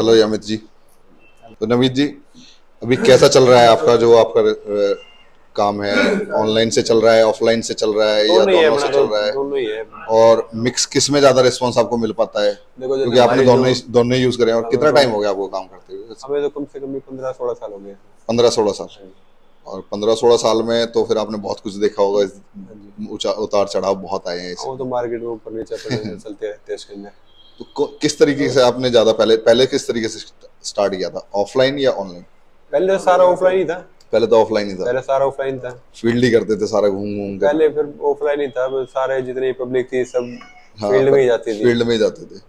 Hello Amit ji. तो नवीद जी, अभी कैसा चल रहा है आपका जो आपका काम है? ऑनलाइन से चल रहा है, ऑफलाइन से चल रहा है, या दोनों से चल रहा है? दोनों ही है। और मिक्स किस में ज्यादा रिस्पांस आपको मिल पाता है? क्योंकि आपने दोनों यूज करे। और कितना टाइम हो गया आपको काम करते हुए? हमें तो कम से कम 15-16 साल हो गए। 15-16 साल। और 15-16 साल में तो फिर आपने बहुत कुछ देखा होगा, उतार चढ़ाव बहुत आए हैं। वो तो मार्केट में ऊपर नीचे चलते रहते हैं इसके अंदर। तो किस तरीके से आपने ज्यादा पहले किस तरीके से स्टार्ट किया था, ऑफलाइन या ऑनलाइन? पहले तो सारा ऑफलाइन ही था। पहले तो ऑफलाइन ही था। पहले सारा ऑफलाइन था। फील्ड ही करते थे सारा घूम घूम के। पहले फिर ऑफलाइन ही था, सारे जितनी पब्लिक थी सब फील्ड में ही जाती थी। फील्ड में ही जाते थे।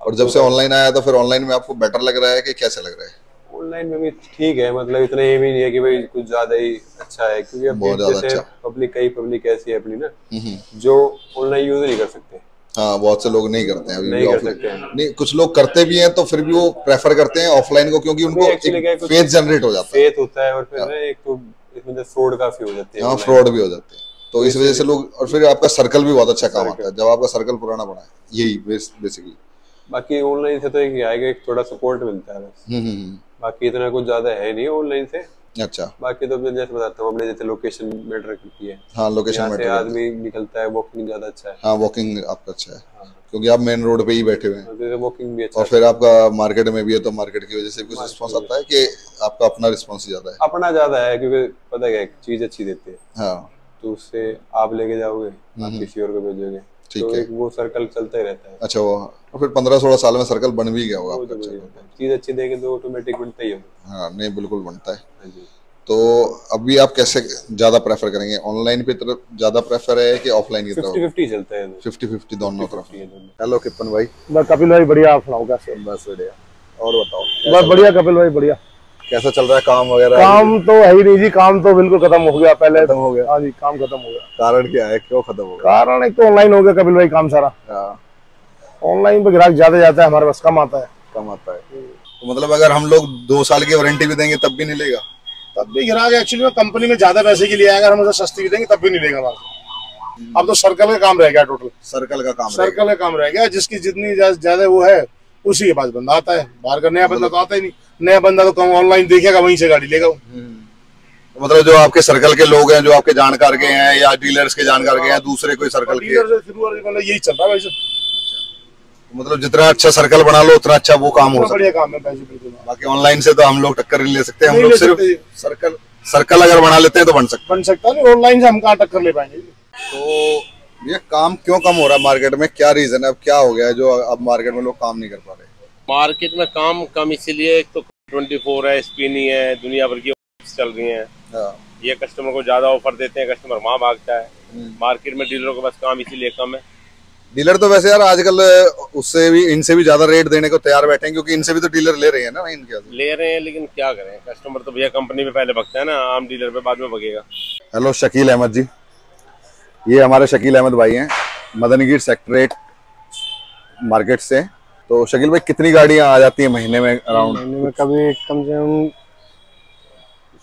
और जब से ऑनलाइन आया तो फिर ऑनलाइन में आपको बेटर लग रहा है कि कैसे लग रहा है? ऑनलाइन में भी ठीक है, मतलब इतना ये भी नहीं है कि भाई कुछ ज्यादा ही अच्छा है, क्योंकि अब जैसे पब्लिक ऐसी है अपनी ना जो ऑनलाइन यूज नहीं कर सकते। हाँ, बहुत से लोग नहीं करते हैं अभी। नहीं कर सकते हैं। नहीं, कुछ लोग करते भी हैं तो फिर भी वो प्रेफर करते हैं ऑफलाइन को, क्योंकि उनको फेथ जनरेट हो जाता है। फेथ होता है और फिर एक तो इसमें फ्रॉड काफी हो जाते हैं। हाँ, फ्रॉड भी हो जाते हैं, तो इस वजह से लोग। और फिर आपका सर्कल भी बहुत अच्छा काम आता है जब आपका सर्कल पुराना बना है, यही बेसिकली। बाकी ऑनलाइन से तो एक आएगा, एक थोड़ा सपोर्ट मिलता है बस। बाकी इतना कुछ ज्यादा है नहीं ऑनलाइन से। अच्छा, बाकी तो मैं जैसे बताता हूँ, अपने जैसे लोकेशन मैटर करती है। हाँ, लोकेशन मैटर। आदमी निकलता है, वॉकिंग ज्यादा अच्छा है। हाँ, वॉकिंग आपका अच्छा है। हाँ। क्योंकि आप मेन रोड पे ही बैठे हुए हैं, वॉकिंग भी अच्छा। और फिर आपका मार्केट में भी है, तो मार्केट की वजह से कुछ रिस्पांस आता है कि आपका अपना रिस्पांस ज्यादा है? अपना ज्यादा है, क्योंकि पता है चीज अच्छी देते हैं। हाँ, तो उससे आप लेके जाओगे, आप किसी और को भेजोगे, तो एक वो सर्कल चलता ही रहता है। अच्छा, वो फिर 15-16 साल में सर्कल बन भी गया होगा आपका? चीज अच्छी देंगे तो ऑटोमेटिक बनता ही होगा। हाँ, नहीं बिल्कुल बनता है। तो अभी आप कैसे ज्यादा प्रेफर करेंगे, ऑनलाइन पे तरफ ज्यादा प्रेफर है कि ऑफलाइन की तरफ? 50-50 चलता है। 50-50 दोनों तरफ। हेलो किपन भाई। बस कपिल भाई बढ़िया, आप सुनाओ कैसे? बस बढ़िया। और बताओ। बस बढ़िया कपिल भाई, बढ़िया। कैसा चल रहा है काम वगैरह? काम तो है ही नहीं जी, काम तो बिल्कुल खत्म हो गया। पहले खत्म हो गया। हाँ जी, काम खत्म हो गया। कारण क्या है, क्यों खत्म हो गया? कारण एक तो ऑनलाइन हो गया कपिल भाई काम सारा। ऑनलाइन पे ग्राहक ज्यादा जाता है, हमारे पास कम आता है। तो मतलब अगर हम लोग 2 साल की वारंटी भी देंगे तब भी नहीं लेगा? तब भी ग्राहक एक्चुअली में कंपनी में ज्यादा पैसे के लिए आएगा, हम उसे सस्ती भी देंगे तब भी नहीं लेगा। अब तो सर्कल का काम रह गया, टोटल सर्कल का काम रह गया। जिसकी जितनी ज्यादा वो है उसी के पास बंदा आता है। बाहर का नया बंदा तो आता ही नहीं। नया बंदा तो कम ऑनलाइन देखेगा, वहीं से गाड़ी लेगा। मतलब जो आपके सर्कल के लोग हैं, जो आपके जानकार के हैं या डीलर्स के जानकार के हैं, दूसरे कोई सर्कल के, यही चल रहा है। मतलब जितना अच्छा सर्कल बना लो उतना अच्छा वो काम हो सकता है। बढ़िया काम है। बाकी ऑनलाइन से तो हम लोग टक्कर नहीं ले सकते। हम लोग सिर्फ सर्कल अगर बना लेते हैं तो बन सकता है। ऑनलाइन से हम कहाँ टक्कर ले पाएंगे? तो ये काम क्यों कम हो रहा है मार्केट में? क्या रीजन है, अब क्या हो गया है जो अब मार्केट में लोग काम नहीं कर पा रहे? मार्केट में काम कम इसीलिए, एक तो 24 है, स्पिनी है, दुनिया भर की चल रही है। ये कस्टमर को ज्यादा ऑफर देते हैं, कस्टमर वहाँ भागता है। मार्केट में डीलरों के पास काम इसीलिए कम है। डीलर तो वैसे यार आजकल उससे भी, इनसे भी ज्यादा रेट देने को तैयार बैठे हैं, क्योंकि इनसे भी तो डीलर ले रहे हैं ना। इनके ले रहे हैं, लेकिन क्या करें, कस्टमर तो भैया कंपनी में पहले भगता है ना, आम डीलर पे बाद में भगेगा। हेलो शकील अहमद जी, ये हमारे शकील अहमद भाई हैं, मदनगीर सेक्टरेट मार्केट से। तो शकील भाई, कितनी गाड़ियां आ जाती हैं महीने में अराउंड? महीने में कभी कम से कम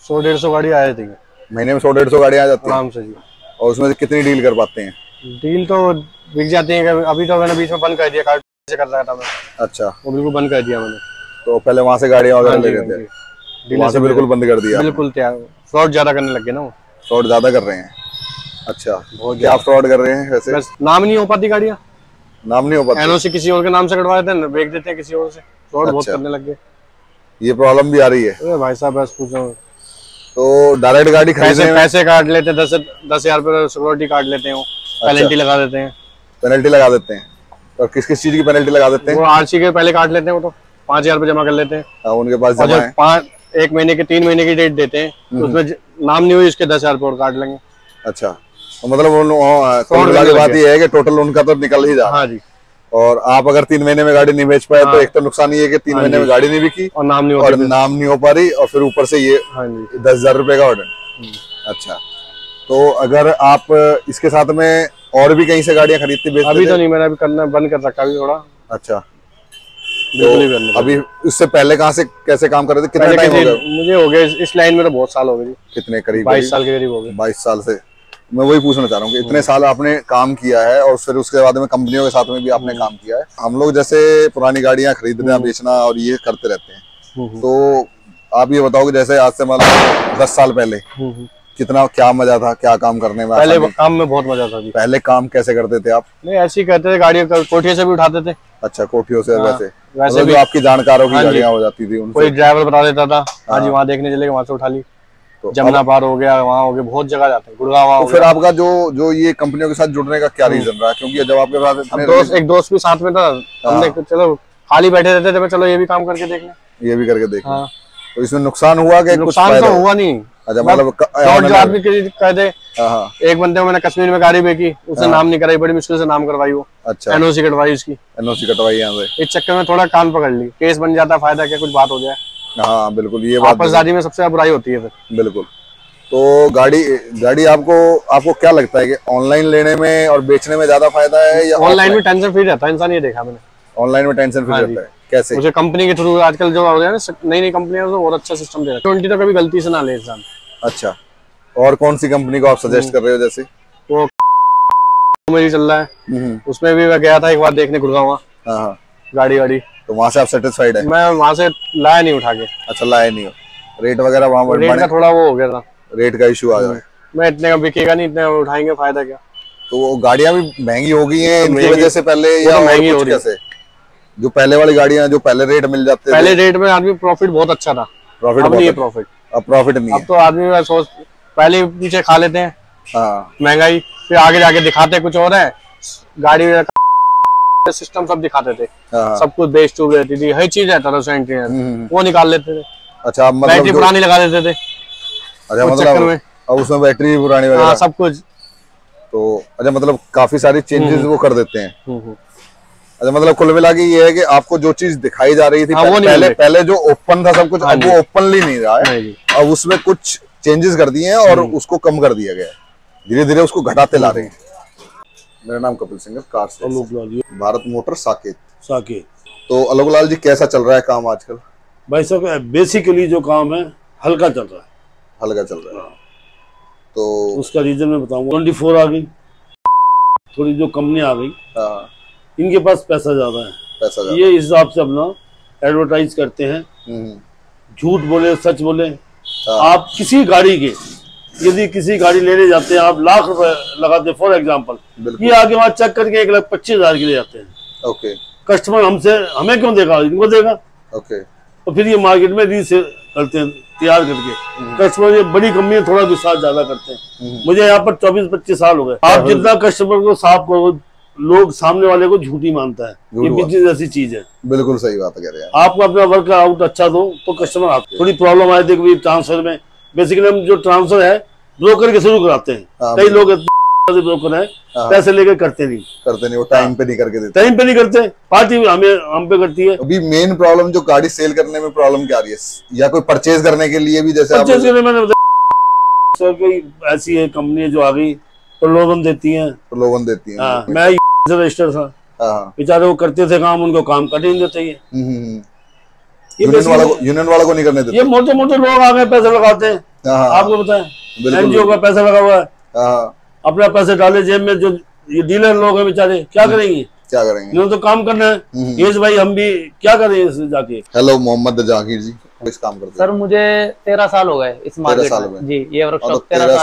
100-150 गाड़ी आ जाती है। महीने में 100-150 गाड़ियां आ जाती हैं आराम से जी। और उसमें से कितनी डील कर पाते हैं? डील तो बिक जाती है। अभी तो मैंने बीच में बंद कर दिया, कार्ड से कर रहा था मैं। अच्छा, वो बिल्कुल बंद कर दिया मैंने। तो पहले वहाँ से गाड़ियां वगैरह ले रहे थे, वहाँ से बिल्कुल बंद कर दिया? बिल्कुल तैयार। फ्रॉड ज्यादा करने लग गए ना वो। फ्रॉड ज्यादा कर रहे हैं? अच्छा, क्या फ्रॉड कर रहे हैं वैसे? बस नाम नहीं हो पाती गाड़ियाँ, नाम नहीं हो पाती। एनओसी किसी और के नाम से कटवा देते हैं, बेच देते हैं किसी और से। फ्रॉड बहुत करने लग गए। ये प्रॉब्लम भी आ रही है? अरे भाई साहब बस पूछो। तो डायरेक्ट गाड़ी खरीदने पैसे काट लेते हैं, 10,000 रुपए सिक्योरिटी काट लेते हैं, वो पेनल्टी लगा देते हैं। पेनल्टी लगा देते हैं? और किस किस चीज की पेनल्टी लगा देते हैं? वो आरसी के पहले काट लेते हैं, वो तो 5,000 रुपए जमा कर लेते हैं। उनके पास जमा है। 1 महीने के 3 महीने की डेट देते हैं, तो उसमें नाम नहीं हुई, इसके 10,000 रुपए और काट लेंगे। अच्छा, तो मतलब बात ये है कि टोटल उनका तो निकल ही जा। हाँ जी। और आप अगर 3 महीने में गाड़ी नहीं बेच पाए तो एक तो नुकसान ये है कि 3 महीने में गाड़ी नहीं बिकी और नाम नहीं हो पा रही, और फिर ऊपर से ये 10,000 रुपए का ऑर्डर। अच्छा, तो अगर आप इसके साथ में और भी कहीं से गाड़ियां खरीदते बेचते? अभी तो नहीं, मैंने अभी करना बंद कर रखा अभी थोड़ा। अच्छा, तो अभी उससे पहले कहाँ से कैसे काम कर रहे थे? कितना टाइम हो गया? मुझे हो गया इस लाइन में तो बहुत साल हो गए। कितने? करीब 22 साल के करीब हो गए। 22 साल से मैं वही पूछना चाह रहा हूँ कि इतने साल आपने काम किया है और फिर उसके बाद में कंपनियों के साथ में भी आपने काम किया है। हम लोग जैसे पुरानी गाड़ियां खरीदना बेचना और ये करते रहते हैं, तो आप ये बताओ कि जैसे आज से मतलब 10 साल पहले कितना क्या मजा था, क्या काम करने में? पहले काम में बहुत मजा था जी। पहले काम कैसे करते थे आप? नहीं ऐसे ही करते थे, गाड़ियों कोठियों से भी उठाते थे। अच्छा, कोठियों से? वैसे वैसे भी जो आपकी जानकारों की गाड़ियां हो जाती थी, कोई ड्राइवर बता देता था हाँ जी वहाँ देखने चले, वहाँ से उठा ली। तो जमुना पार हो गया, वहाँ हो गया, बहुत जगह जाते हैं, गुड़गांव। तो फिर आपका जो ये कंपनियों के साथ जुड़ने का क्या रीजन रहा? क्योंकि जब आपके पास एक दोस्त भी साथ में था, हमने चलो खाली बैठे रहते थे, चलो ये भी काम करके देख लें, ये भी करके देख लें। तो इसमें नुकसान हुआ कि नुकसान तो हुआ नहीं। अच्छा, मतलब आदमी कह दे। एक बंदे को मैंने कश्मीर में गाड़ी बेची, उसने नाम नहीं कराई, बड़ी मुश्किल से नाम करवाई वो। अच्छा, एनओसी कटवाई उसकी, एनओसी कटवाई यहाँ से। इस चक्कर में थोड़ा कान पकड़ ली, केस बन जाता, फायदा क्या, कुछ बात हो जाए। हाँ बिल्कुल, ये बात आपसदारी में सबसे बुराई होती है फिर। बिल्कुल। तो गाड़ी आपको क्या लगता है कि ऑनलाइन लेने में और बेचने में ज्यादा फायदा है या ऑनलाइन में टेंशन फ्री रहता है इंसान? ये देखा मैंने, ऑनलाइन में टेंशन फ्री रहता है। कैसे? मुझे कंपनी के थ्रू आजकल जो हो रहा है ना, नई कंपनियां तो बहुत अच्छा सिस्टम दे रहा है। 20 तो कभी गलती से ना ले इंसान। अच्छा, और कौन सी कंपनी को आप सजेस्ट कर रहे हो? जैसे वो मेरी चल रहा है, उसमें भी मैं गया था एक बार देखने गुड़गांव गाड़ी। तो वहाँ से आप सेटिस्फाइड है? मैं वहाँ से लाया नहीं उठा के। अच्छा, लाया नहीं हो? रेट वगैरह वहाँ रेट का थोड़ा वो हो गया था, रेट का इशू आ गया। मैं इतने का बिकेगा नहीं, इतने उठाएंगे, फायदा क्या? तो वो गाड़ियाँ भी महंगी हो गई हैं इनकी वजह से पहले, या महंगी हो रही है? कैसे जो पहले वाली गाड़ियाँ जो पहले रेट मिल जाते थे, पहले रेट में आदमी प्रॉफिट बहुत अच्छा था, प्रॉफिट अब नहीं है प्रॉफिट। अब प्रॉफिट नहीं है। अब तो आदमी सोच पहले पीछे खा लेते हैं महंगाई, फिर आगे जाके दिखाते कुछ और है। गाड़ी सिस्टम सब दिखाते थे, सब कुछ बेस ट्यूब रहती थी, हर चीज रहता था, वो निकाल लेते थे। अच्छा, मतलब बैटरी पुरानी लगा देते थे। अच्छा, मतलब अब उसमें बैटरी पुरानी वगैरह सब कुछ। तो अच्छा, मतलब काफी सारी चेंजेस वो कर देते हैं। अच्छा, मतलब कुल मिला के ये है कि आपको जो चीज दिखाई जा रही थी पहले जो ओपन था सब कुछ, अब वो ओपनली नहीं रहा है, अब उसमें कुछ चेंजेस कर दिए हैं और उसको कम कर दिया गया है, धीरे धीरे उसको घटाते ला रहे हैं। मेरा नाम कपिल सिंह है, कार से भारत मोटर साकेत। तो अलोकलाल जी, कैसा चल रहा है काम आजकल? भाई साहब, बेसिकली जो काम है हल्का चल रहा है। हल्का चल रहा है, तो उसका रीजन मैं बताऊंगा। 24 आ गई, थोड़ी जो कंपनी आ गई, इनके पास पैसा ज्यादा है, ये हिसाब से अपना एडवर्टाइज करते हैं, झूठ बोले सच बोले। आप किसी गाड़ी के, यदि किसी गाड़ी लेने जाते हैं, आप लाख रुपए लगाते हैं फॉर एग्जांपल, ये आगे वहां चेक करके 1,25,000 के ले जाते हैं। ओके, कस्टमर हमें क्यों देगा, इनको देगा। ओके, तो फिर ये मार्केट में रीसेल करते हैं तैयार करके। कस्टमर, ये बड़ी कंपनी थोड़ा विश्वास ज्यादा करते हैं। मुझे यहाँ पर 24-25 साल हो गए। आप जितना कस्टमर को साफ करो, लोग सामने वाले को झूठी मानता है। ये बिजनेस ऐसी चीज है। बिल्कुल सही बात कह रहे हैं। आपको अपना वर्क आउट अच्छा दो तो कस्टमर आते। थोड़ी प्रॉब्लम आए थे ट्रांसफर में, बेसिकली हम जो ट्रांसफर है ब्रोकर के शुरू कराते हैं। कई लोग ब्रोकर है, पैसे लेकर करते नहीं, वो टाइम पे नहीं करके देते, टाइम पे नहीं करते, पार्टी हम पे करती है। अभी मेन प्रॉब्लम जो गाड़ी सेल करने में प्रॉब्लम क्या आ रही है, या कोई परचेज करने के लिए भी, जैसे परचेज करने मैंने बताया, कोई ऐसी है कंपनी जो आ गई प्रलोभन देती है, मैं रजिस्टर था, बेचारे वो करते थे काम, उनको काम कर नहीं देते। यूनियन वाला को नहीं करने देते। ये मोटे मोटे लोग आ गए, पैसे लगाते हैं, आपको बताएं, एनजीओ का पैसा लगा हुआ है, अपना पैसे डाले जेब में। जो ये डीलर लोग हैं बेचारे, क्या करेंगे, इन्होंने तो काम करना है। ये भाई हम भी क्या करें जाके। हेलो, मोहम्मद जहांगीर जी, इस काम करते सर मुझे 13 साल हो गए इस मार्केट में जी। ये वर्कशॉप 13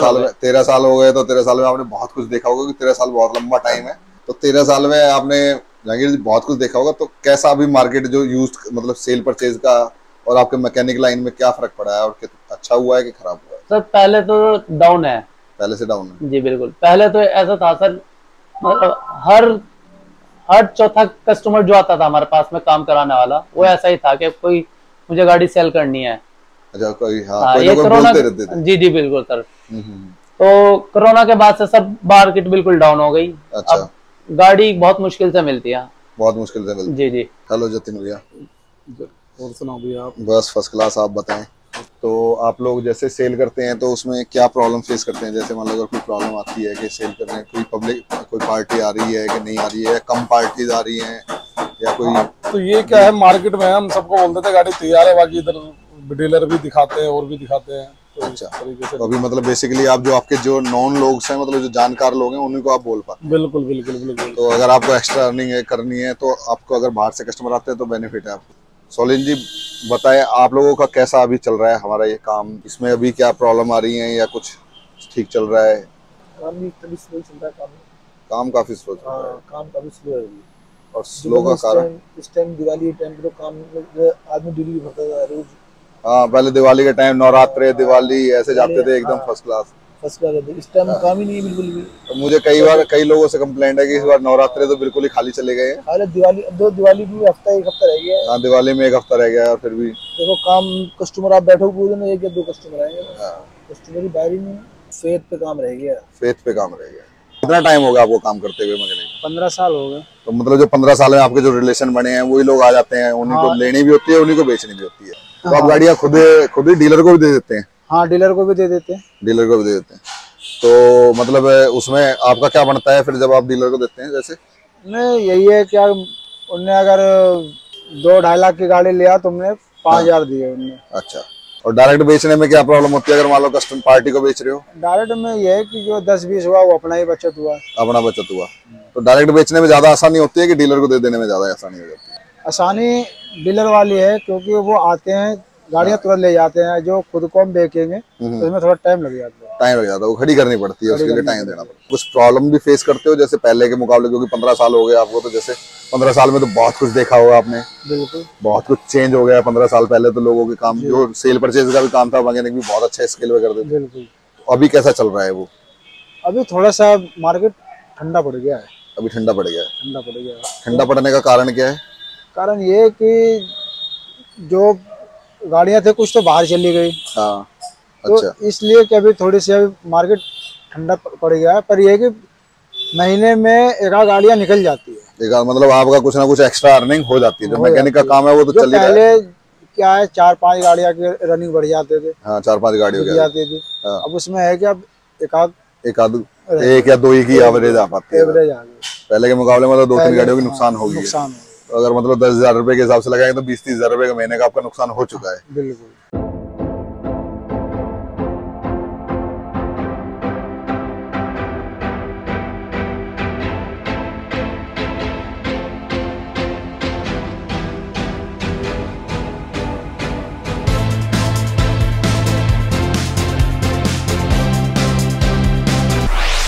साल हो गए। तो 13 साल में आपने बहुत कुछ देखा होगा, कि 13 साल बहुत लंबा टाइम है। तो 13 साल में आपने जहांगीर जी बहुत कुछ देखा होगा। तो कैसा अभी मार्केट जो यूज मतलब सेल परचेज का और आपके मैकेनिक लाइन में क्या फर्क पड़ा है, और अच्छा हुआ है कि खराब हुआ है? सर पहले तो डाउन है, पहले से डाउन है जी। बिल्कुल, पहले तो ऐसा था सर, हर चौथा कस्टमर जो आता था हमारे पास में काम कराने वाला, वो ऐसा ही था कि कोई मुझे गाड़ी सेल करनी है। अच्छा, कोई ये कोरोना जी बिल्कुल सर। तो कोरोना के बाद से सब मार्केट बिल्कुल डाउन हो गई। अच्छा, गाड़ी बहुत मुश्किल से मिलती है, बहुत मुश्किल से मिलती है। जी। हेलो जतिन भैया, और सुनाओ भैया आप? बस फर्स्ट क्लास, आप बताएं। तो आप लोग जैसे सेल करते हैं तो उसमें क्या प्रॉब्लम फेस करते हैं? जैसे मान लो अगर कोई प्रॉब्लम आती है कि सेल करने कोई पार्टी आ रही है कि नहीं आ रही है, कम पार्टीज आ रही हैं या कोई, तो ये क्या है, मार्केट में हम सबको बोलते थे गाड़ी तैयार है, बाकी इधर डीलर भी दिखाते हैं और भी दिखाते हैं, अच्छा, तो अभी मतलब बेसिकली आप जो आपके जो नॉन लोग हैं, मतलब जो जानकार लोग हैं, उन्हीं को आप बोल पाते? बिल्कुल बिल्कुल बिल्कुल। तो अगर आपको एक्स्ट्रा अर्निंग करनी है तो आपको, अगर बाहर से कस्टमर आते हैं तो बेनिफिट है आपको। सोलिन जी बताएं, आप लोगों का कैसा अभी चल रहा है हमारा ये काम, इसमें अभी क्या प्रॉब्लम आ रही है या कुछ ठीक चल रहा है? काम भी तभी स्लो चल रहा है। काम काफी स्लो चल रहा है। काम काफी स्लो है। और स्लो का कारण इस टाइम दिवाली टाइम पे काम आदमी डिलीवरी भरता था रोज। हाँ, पहले दिवाली के टाइम नवरात्रे, दिवाली ऐसे जाते थे एकदम फर्स्ट क्लास। इस टाइम काम ही नहीं है बिल्कुल भी। तो मुझे कई लोगों से कंप्लेंट है कि इस बार नवरात्रे तो बिल्कुल ही खाली चले गए हैं। दिवाली भी एक हफ्ता रह गया। हाँ, दिवाली में एक हफ्ता रह गया और फिर भी देखो काम, कस्टमर आप बैठो पूरे में 1 या 2 कस्टमर आएंगे। कस्टमर ही बाहर ही नहीं, फेथ पे काम रह गया। फेथ पे काम रह गया। कितना टाइम हो गया आपको काम करते हुए मैकेनिक? 15 साल हो गए। तो मतलब जो 15 साल में आपके जो रिलेशन बने हैं वही लोग आ जाते हैं, उन्हीं को लेनी भी होती है, उन्हीं को बेचनी भी होती है। तो आप गाड़ियाँ खुद ही डीलर को भी दे देते हैं? हाँ, डीलर को भी दे देते हैं। डीलर को भी दे देते हैं। तो मतलब उसमें आपका क्या बनता है फिर जब आप डीलर को देते हैं? जैसे नहीं, यही है कि उनने अगर 2-2.5 लाख की गाड़ी लिया, तुमने 5,000 दिए उनने। अच्छा, और डायरेक्ट बेचने में क्या प्रॉब्लम होती है अगर मान लो कस्टमर पार्टी को बेच रहे हो? डायरेक्ट में ये है कि जो 10-20 हुआ वो अपना ही बचत हुआ। अपना बचत हुआ। तो डायरेक्ट बेचने में ज्यादा आसानी होती है कि डीलर को दे देने में ज्यादा आसानी हो जाती है? आसानी डीलर वाली है, क्योंकि वो आते हैं, गाड़ियां तुरंत ले जाते हैं। जो खुद को हम बेचेंगे तो उसमें थोड़ा टाइम लग जाता है। वो खड़ी करनी पड़ती है, उसके लिए टाइम देना पड़ता है। कुछ प्रॉब्लम भी फेस करते हो जैसे पहले के मुकाबले, क्योंकि 15 साल हो गए आपको, तो जैसे 15 साल में तो बहुत कुछ देखा होगा आपने। बिल्कुल, बहुत कुछ चेंज हो गया। 15 साल पहले तो लोगों के काम, जो सेल परचेज का भी काम था, मैकेनिक भी बहुत अच्छा स्केल पे करते थे। बिल्कुल। अभी कैसा चल रहा है वो? अभी थोड़ा सा मार्केट ठंडा पड़ गया है। अभी ठंडा पड़ गया है। ठंडा पड़ गया है। ठंडा पड़ने का कारण क्या है? कारण ये कि जो गाड़ियां थे कुछ तो बाहर चली गई। हाँ, तो अच्छा। इसलिए कि अभी थोड़ी सी मार्केट ठंडा पड़ गया है। पर ये कि महीने में 1 गाड़ियां निकल जाती है। मतलब आपका कुछ ना कुछ एक्स्ट्रा अर्निंग हो जाती है। जो मैकेनिक का काम है वो तो चल ही रहा है। पहले क्या है, 4-5 गाड़ियां की रनिंग बढ़ जाते थे। हाँ, 4-5 गाड़ियों की जाती थी। अब उसमें है कि अब एक या दो ही की एवरेज आ पाती है। पहले के मुकाबले मतलब 2-3 गाड़ियों की नुकसान होगी। तो अगर मतलब 10,000 रुपए के हिसाब से लगाएंगे तो 20-30 हजार रुपए का महीने का आपका नुकसान हो चुका है। बिल्कुल।